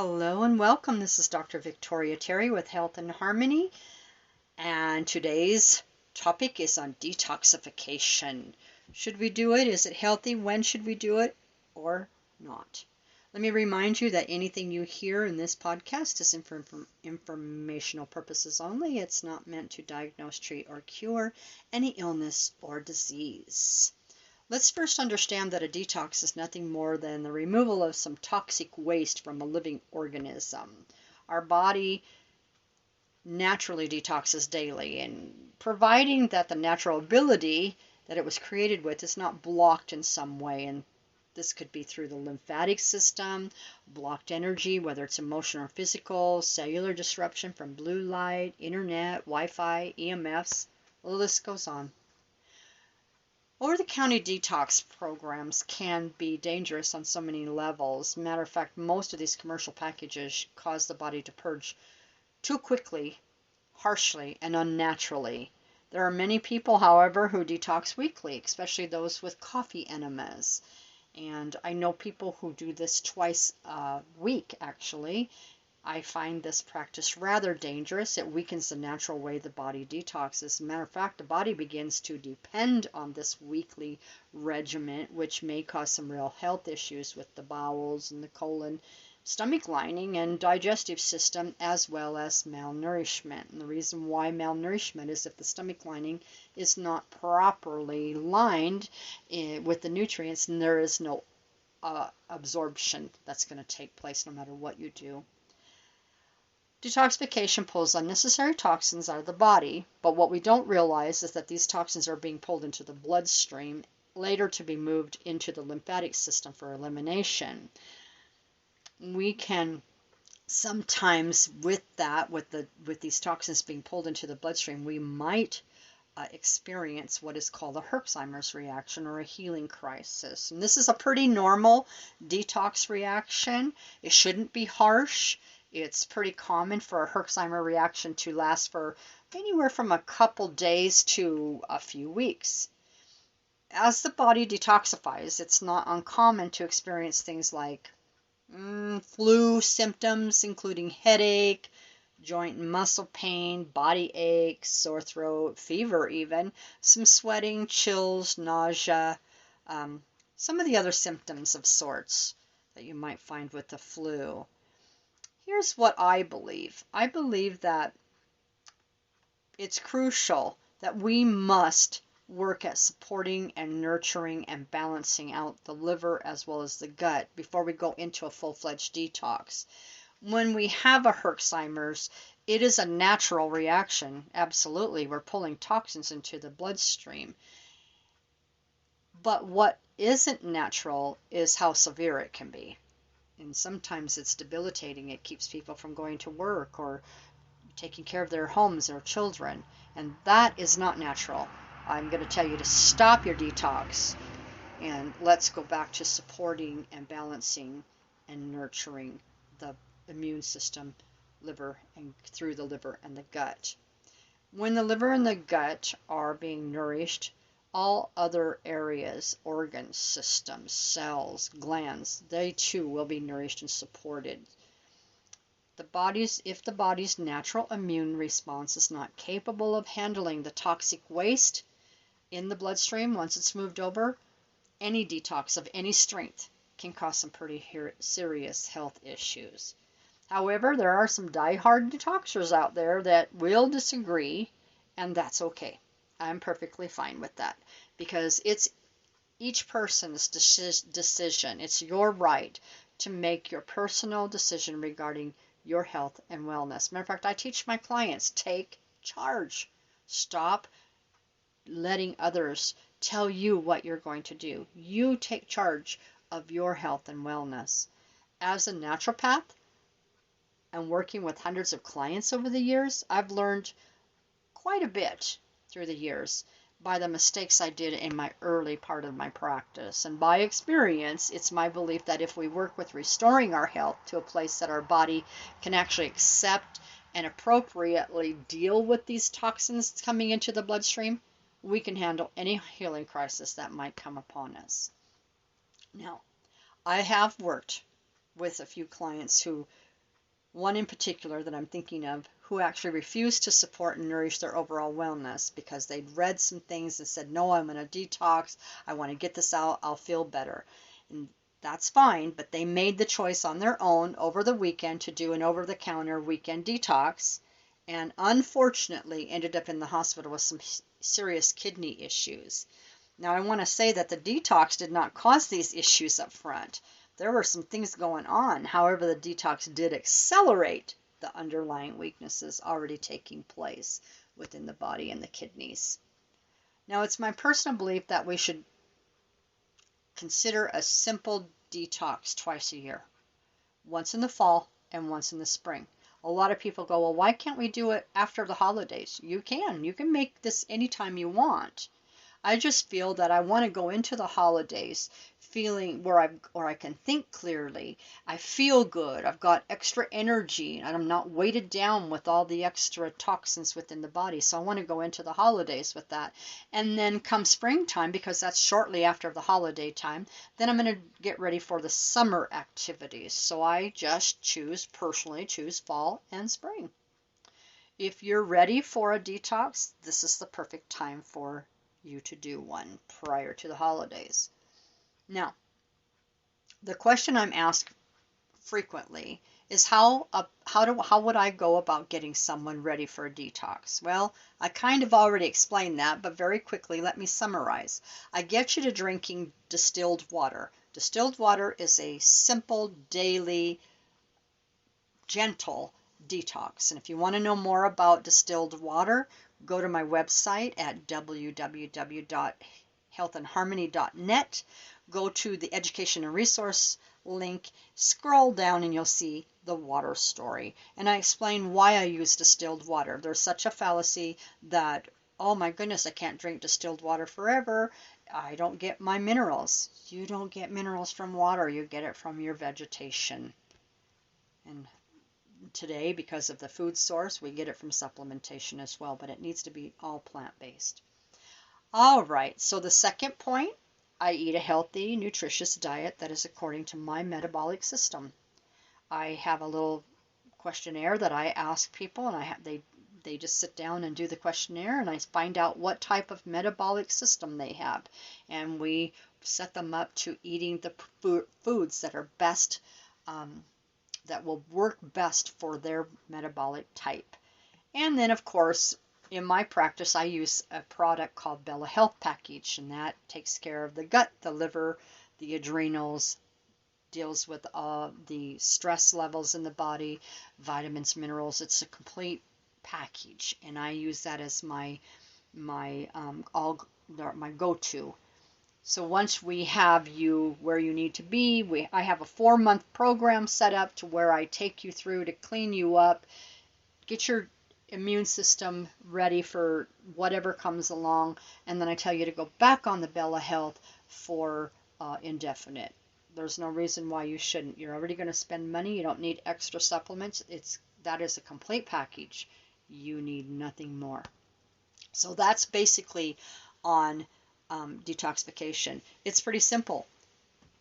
Hello and welcome. This is Dr. Victoria Terry with Health and Harmony, and today's topic is on detoxification. Should we do it? Is it healthy? When should we do it or not? Let me remind you that anything you hear in this podcast is for informational purposes only. It's not meant to diagnose, treat, or cure any illness or disease. Let's first understand that a detox is nothing more than the removal of some toxic waste from a living organism. Our body naturally detoxes daily, and providing that the natural ability that it was created with is not blocked in some way, and this could be through the lymphatic system, blocked energy, whether it's emotional or physical, cellular disruption from blue light, internet, Wi-Fi, EMFs, the list goes on. Over-the-counter detox programs can be dangerous on so many levels. Matter of fact, most of these commercial packages cause the body to purge too quickly, harshly, and unnaturally. There are many people, however, who detox weekly, especially those with coffee enemas. And I know people who do this twice a week, actually. I find this practice rather dangerous. It weakens the natural way the body detoxes. As a matter of fact, the body begins to depend on this weekly regimen, which may cause some real health issues with the bowels and the colon, stomach lining, and digestive system, as well as malnourishment. And the reason why malnourishment is if the stomach lining is not properly lined with the nutrients, and there is no absorption that's going to take place no matter what you do. Detoxification pulls unnecessary toxins out of the body, but what we don't realize is that these toxins are being pulled into the bloodstream, later to be moved into the lymphatic system for elimination. We can sometimes, with these toxins being pulled into the bloodstream, we might experience what is called a Herxheimer's reaction or a healing crisis. And this is a pretty normal detox reaction. It shouldn't be harsh. It's pretty common for a Herxheimer reaction to last for anywhere from a couple days to a few weeks. As the body detoxifies, it's not uncommon to experience things like flu symptoms, including headache, joint and muscle pain, body aches, sore throat, fever even, some sweating, chills, nausea, some of the other symptoms of sorts that you might find with the flu. Here's what I believe. I believe that it's crucial that we must work at supporting and nurturing and balancing out the liver as well as the gut before we go into a full-fledged detox. When we have a Herxheimer's, it is a natural reaction. Absolutely, we're pulling toxins into the bloodstream. But what isn't natural is how severe it can be. And sometimes it's debilitating. It keeps people from going to work or taking care of their homes or children. And that is not natural. I'm going to tell you to stop your detox. And let's go back to supporting and balancing and nurturing the immune system, liver, and through the liver and the gut. When the liver and the gut are being nourished, all other areas, organs, systems, cells, glands, they too will be nourished and supported. If the body's natural immune response is not capable of handling the toxic waste in the bloodstream once it's moved over, any detox of any strength can cause some pretty serious health issues. However, there are some die-hard detoxers out there that will disagree, and that's okay. I'm perfectly fine with that because it's each person's decision. It's your right to make your personal decision regarding your health and wellness. Matter of fact, I teach my clients, take charge. Stop letting others tell you what you're going to do. You take charge of your health and wellness. As a naturopath and working with hundreds of clients over the years, I've learned quite a bit through the years by the mistakes I did in my early part of my practice. And by experience, it's my belief that if we work with restoring our health to a place that our body can actually accept and appropriately deal with these toxins coming into the bloodstream, we can handle any healing crisis that might come upon us. Now, I have worked with a few clients who one in particular that I'm thinking of, who actually refused to support and nourish their overall wellness because they'd read some things and said, no, I'm going to detox. I want to get this out. I'll feel better. And that's fine, but they made the choice on their own over the weekend to do an over-the-counter weekend detox, and unfortunately ended up in the hospital with some serious kidney issues. Now, I want to say that the detox did not cause these issues up front. There were some things going on. However, the detox did accelerate the underlying weaknesses already taking place within the body and the kidneys. Now, it's my personal belief that we should consider a simple detox twice a year, once in the fall and once in the spring. A lot of people go, well, why can't we do it after the holidays? You can make this anytime you want. I just feel that I want to go into the holidays feeling where I can think clearly. I feel good. I've got extra energy and I'm not weighted down with all the extra toxins within the body. So I want to go into the holidays with that. And then come springtime, because that's shortly after the holiday time, then I'm going to get ready for the summer activities. So I just personally choose fall and spring. If you're ready for a detox, this is the perfect time for you to do one prior to the holidays. Now, the question I'm asked frequently is how would I go about getting someone ready for a detox? Well, I kind of already explained that, but very quickly, let me summarize. I get you to drinking distilled water. Distilled water is a simple, daily, gentle detox. And if you want to know more about distilled water, go to my website at www.healthandharmony.net. Go to the education and resource link, scroll down, and you'll see the water story. And I explain why I use distilled water. There's such a fallacy that, oh my goodness, I can't drink distilled water forever. I don't get my minerals. You don't get minerals from water. You get it from your vegetation. And today, because of the food source, we get it from supplementation as well, but it needs to be all plant-based. All right, so the second point, I eat a healthy, nutritious diet that is according to my metabolic system. I have a little questionnaire that I ask people, and they just sit down and do the questionnaire, and I find out what type of metabolic system they have, and we set them up to eating the foods that are best, that will work best for their metabolic type. And then, of course, in my practice, I use a product called Bella Health Package, and that takes care of the gut, the liver, the adrenals, deals with the stress levels in the body, vitamins, minerals. It's a complete package, and I use that as my go-to. So once we have you where you need to be, I have a 4-month program set up to where I take you through to clean you up, get your immune system ready for whatever comes along, and then I tell you to go back on the Bella Health for indefinite. There's no reason why you shouldn't. You're already going to spend money. You don't need extra supplements. That is a complete package. You need nothing more. So that's basically on detoxification. It's pretty simple.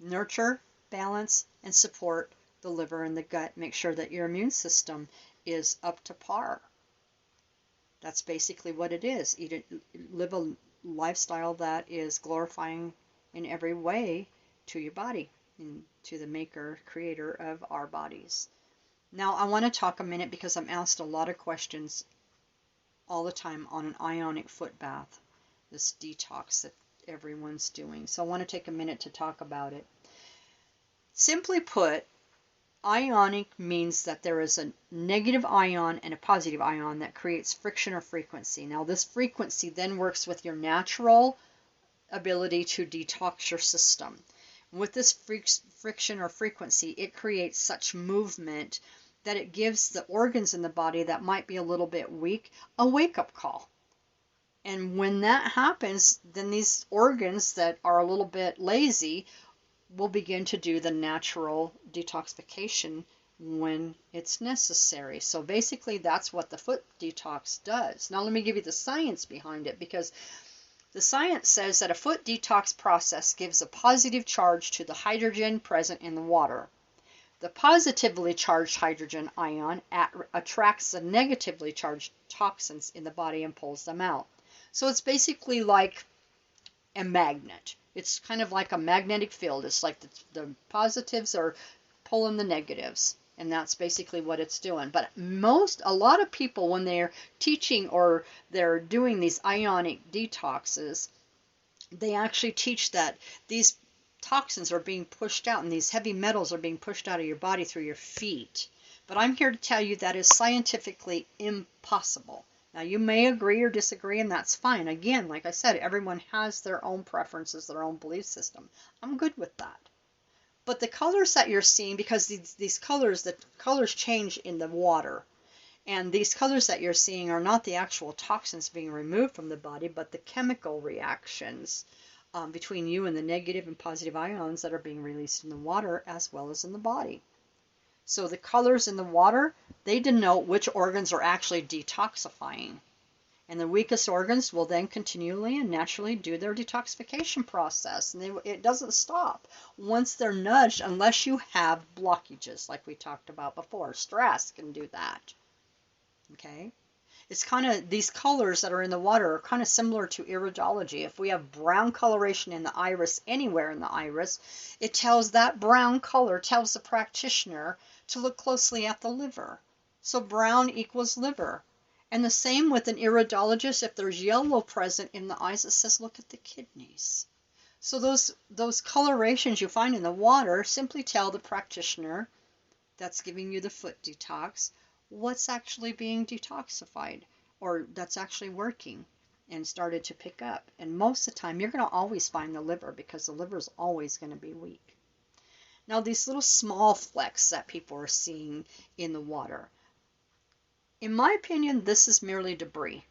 Nurture, balance, and support the liver and the gut. Make sure that your immune system is up to par. That's basically what it is. Live a lifestyle that is glorifying in every way to your body and to the maker, creator of our bodies. Now, I want to talk a minute, because I'm asked a lot of questions all the time on an ionic foot bath, this detox that everyone's doing. So I want to take a minute to talk about it. Simply put, ionic means that there is a negative ion and a positive ion that creates friction or frequency. Now, this frequency then works with your natural ability to detox your system. With this friction or frequency, it creates such movement that it gives the organs in the body that might be a little bit weak a wake-up call. And when that happens, then these organs that are a little bit lazy will begin to do the natural detoxification when it's necessary. So basically, that's what the foot detox does. Now, let me give you the science behind it, because the science says that a foot detox process gives a positive charge to the hydrogen present in the water. The positively charged hydrogen ion attracts the negatively charged toxins in the body and pulls them out. So it's basically like a magnet. It's kind of like a magnetic field. It's like the positives are pulling the negatives, and that's basically what it's doing. But a lot of people, when they're teaching or they're doing these ionic detoxes, they actually teach that these toxins are being pushed out and these heavy metals are being pushed out of your body through your feet. But I'm here to tell you that is scientifically impossible. Now, you may agree or disagree, and that's fine. Again, like I said, everyone has their own preferences, their own belief system. I'm good with that. But the colors that you're seeing, because these colors, the colors change in the water, and these colors that you're seeing are not the actual toxins being removed from the body, but the chemical reactions between you and the negative and positive ions that are being released in the water as well as in the body. So the colors in the water, they denote which organs are actually detoxifying. And the weakest organs will then continually and naturally do their detoxification process. And it doesn't stop once they're nudged unless you have blockages like we talked about before. Stress can do that. Okay? It's kind of, these colors that are in the water are kind of similar to iridology. If we have brown coloration in the iris, anywhere in the iris, it tells that brown color, tells the practitioner to look closely at the liver. So brown equals liver. And the same with an iridologist, if there's yellow present in the eyes, it says look at the kidneys. So those colorations you find in the water simply tell the practitioner that's giving you the foot detox what's actually being detoxified, or that's actually working and started to pick up. And most of the time, you're going to always find the liver, because the liver is always going to be weak. Now, these little small flecks that people are seeing in the water, in my opinion, this is merely debris.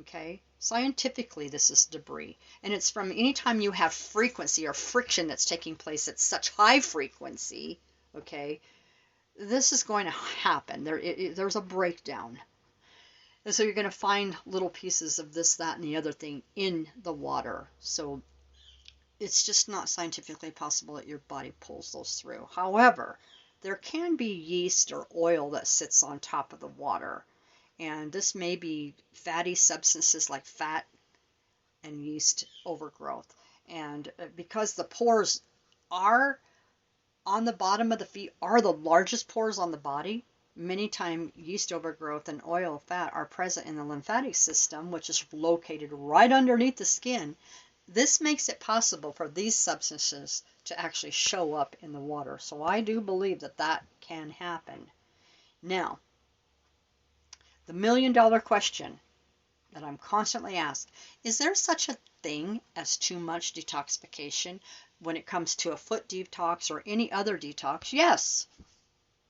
Okay? Scientifically, this is debris. And it's from any time you have frequency or friction that's taking place at such high frequency, okay, this is going to happen. There's a breakdown. And so you're going to find little pieces of this, that, and the other thing in the water. So it's just not scientifically possible that your body pulls those through. However, there can be yeast or oil that sits on top of the water. And this may be fatty substances like fat and yeast overgrowth. And because the pores are on the bottom of the feet are the largest pores on the body, many times yeast overgrowth and oil fat are present in the lymphatic system, which is located right underneath the skin. This makes it possible for these substances to actually show up in the water. So I do believe that that can happen. Now, the million-dollar question that I'm constantly asked, is there such a thing as too much detoxification when it comes to a foot detox or any other detox? Yes.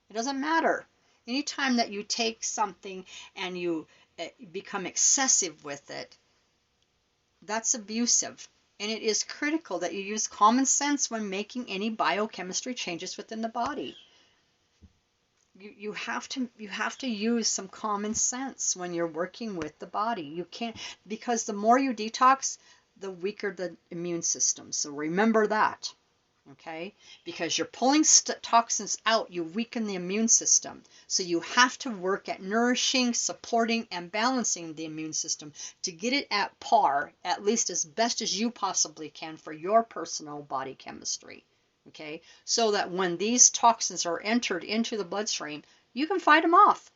It doesn't matter. Anytime that you take something and you become excessive with it, that's abusive. And it is critical that you use common sense when making any biochemistry changes within the body. You have to use some common sense when you're working with the body. You can't, because the more you detox, the weaker the immune system. So remember that, okay? Because you're pulling toxins out, you weaken the immune system. So you have to work at nourishing, supporting, and balancing the immune system to get it at par, at least as best as you possibly can for your personal body chemistry. Okay, so that when these toxins are entered into the bloodstream, you can fight them off.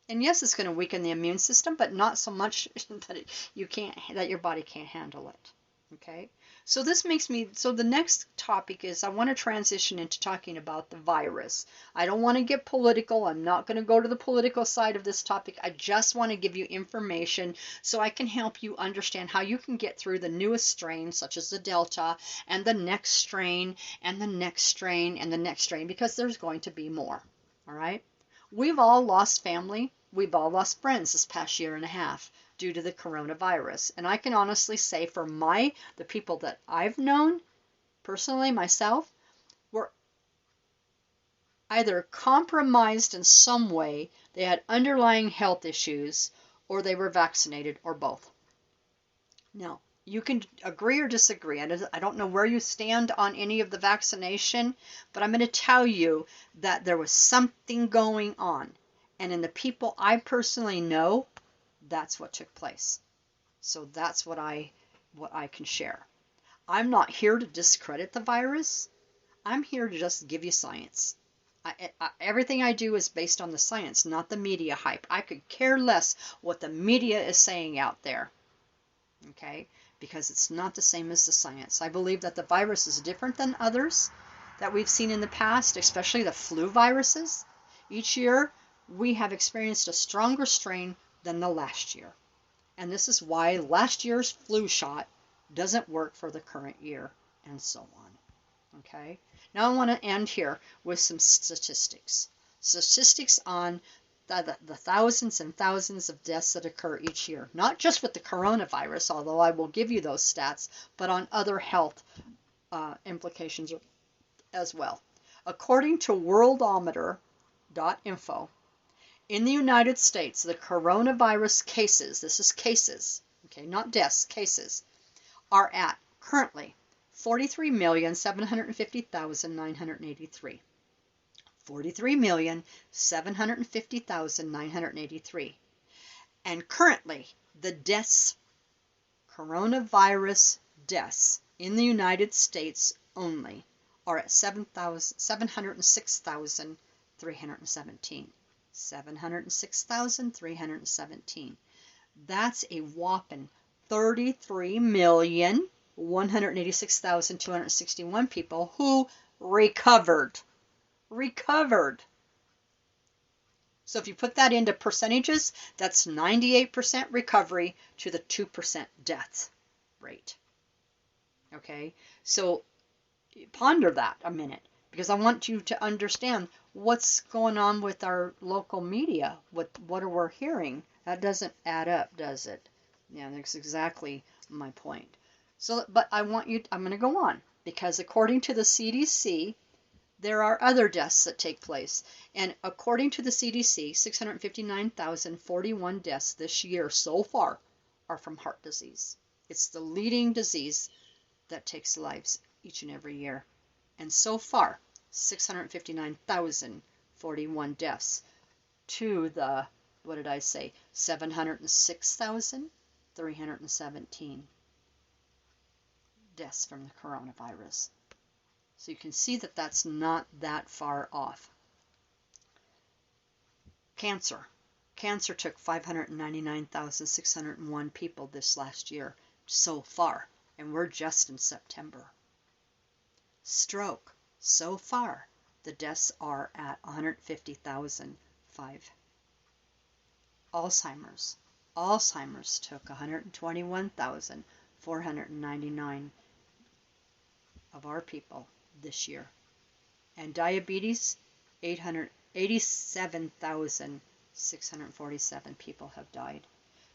And yes, it's going to weaken the immune system, but not so much that your body can't handle it. Okay, so this makes me, so the next topic is I want to transition into talking about the virus. I don't want to get political. I'm not going to go to the political side of this topic. I just want to give you information so I can help you understand how you can get through the newest strains, such as the Delta, and the next strain, and the next strain, and the next strain, because there's going to be more. All right? We've all lost family. We've all lost friends this past year and a half due to the coronavirus. And I can honestly say for the people that I've known, personally myself, were either compromised in some way, they had underlying health issues, or they were vaccinated, or both. Now, You can agree or disagree. I don't know where you stand on any of the vaccination, but I'm going to tell you that there was something going on. And in the people I personally know, that's what took place. So that's what I can share. I'm not here to discredit the virus. I'm here to just give you science. Everything I do is based on the science, not the media hype. I could care less what the media is saying out there. Okay? Because it's not the same as the science. I believe that the virus is different than others that we've seen in the past, especially the flu viruses. Each year, we have experienced a stronger strain than the last year. And this is why last year's flu shot doesn't work for the current year, and so on. Okay? Now I want to end here with some statistics. Statistics on the thousands and thousands of deaths that occur each year. Not just with the coronavirus, although I will give you those stats, but on other health implications as well. According to worldometer.info, in the United States, the coronavirus cases, this is cases, okay, not deaths, cases, are at currently 43,750,983. 43,750,983. And currently, the deaths, coronavirus deaths in the United States only, are at 706,317. 706,317. That's a whopping 33,186,261 people who recovered. So if you put that into percentages, that's 98% recovery to the 2% death rate. Okay, so ponder that a minute, because I want you to understand what's going on with our local media. What are we hearing? That doesn't add up, does it? Yeah, that's exactly my point. So, but I'm going to go on, because according to the CDC, there are other deaths that take place. And according to the CDC, 659,041 deaths this year so far are from heart disease. It's the leading disease that takes lives each and every year. And so far, 659,041 deaths to the, 706,317 deaths from the coronavirus. So you can see that that's not that far off. Cancer. Cancer took 599,601 people this last year so far, and we're just in September. Stroke. So far, the deaths are at 150,005. Alzheimer's. Alzheimer's took 121,499 of our people this year. And diabetes, 887,647 people have died.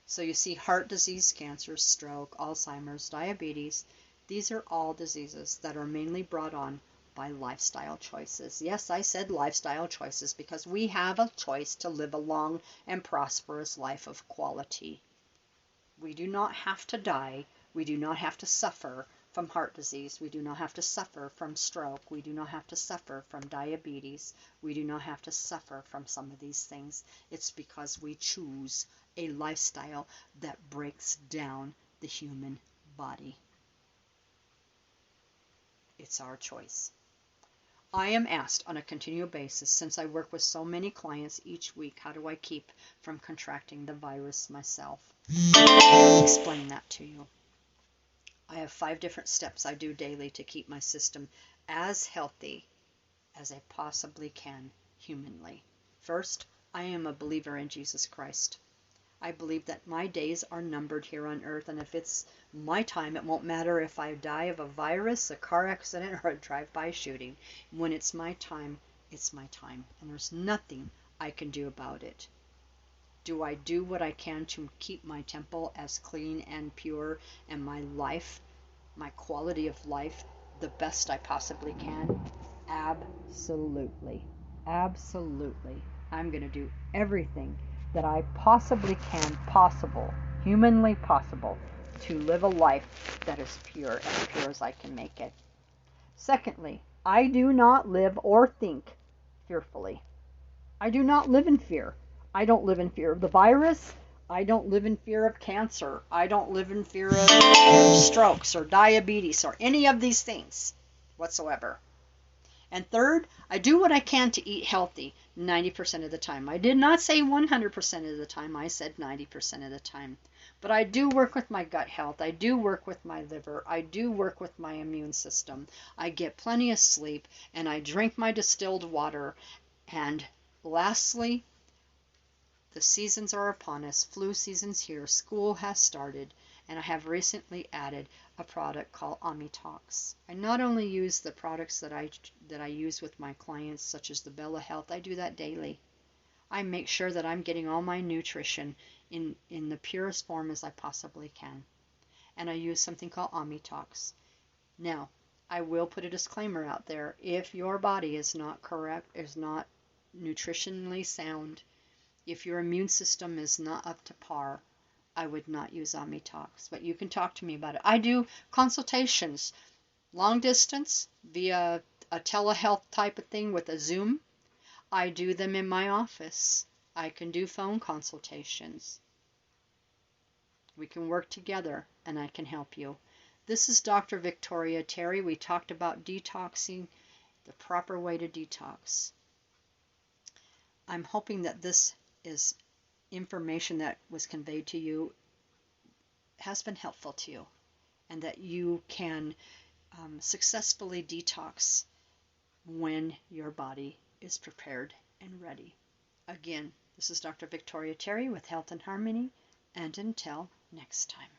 So you see heart disease, cancer, stroke, Alzheimer's, diabetes. These are all diseases that are mainly brought on by lifestyle choices. Yes, I said lifestyle choices because we have a choice to live a long and prosperous life of quality. We do not have to die. We do not have to suffer from heart disease. We do not have to suffer from stroke. We do not have to suffer from diabetes. We do not have to suffer from some of these things. It's because we choose a lifestyle that breaks down the human body. It's our choice. I am asked on a continual basis, since I work with so many clients each week, how do I keep from contracting the virus myself? I'll explain that to you. I have 5 different steps I do daily to keep my system as healthy as I possibly can humanly. First, I am a believer in Jesus Christ. I believe that my days are numbered here on earth, and if it's my time, it won't matter if I die of a virus, a car accident, or a drive-by shooting. When it's my time, it's my time, and there's nothing I can do about it. Do I do what I can to keep my temple as clean and pure, and my life, my quality of life, the best I possibly can? Absolutely. Absolutely. I'm going to do everything that I possibly can, humanly possible, to live a life that is pure as I can make it. Secondly, I do not live or think fearfully. I do not live in fear. I don't live in fear of the virus. I don't live in fear of cancer. I don't live in fear of strokes or diabetes or any of these things whatsoever. And third, I do what I can to eat healthy 90% of the time. I did not say 100% of the time. I said 90% of the time. But I do work with my gut health. I do work with my liver. I do work with my immune system. I get plenty of sleep, and I drink my distilled water. And lastly, the seasons are upon us. Flu season's here. School has started. And I have recently added a product called Detox. I not only use the products that I use with my clients, such as the Bella Health, I do that daily. I make sure that I'm getting all my nutrition in the purest form as I possibly can. And I use something called Detox. Now, I will put a disclaimer out there. If your body is not correct, is not nutritionally sound, if your immune system is not up to par, I would not use Detox. But you can talk to me about it. I do consultations, long distance, via a telehealth type of thing with a Zoom. I do them in my office. I can do phone consultations. We can work together and I can help you. This is Dr. Victoria Terry. We talked about detoxing, the proper way to detox. I'm hoping that this is information that was conveyed to you has been helpful to you and that you can successfully detox when your body is prepared and ready. Again, this is Dr. Victoria Terry with Health and Harmony, and until next time.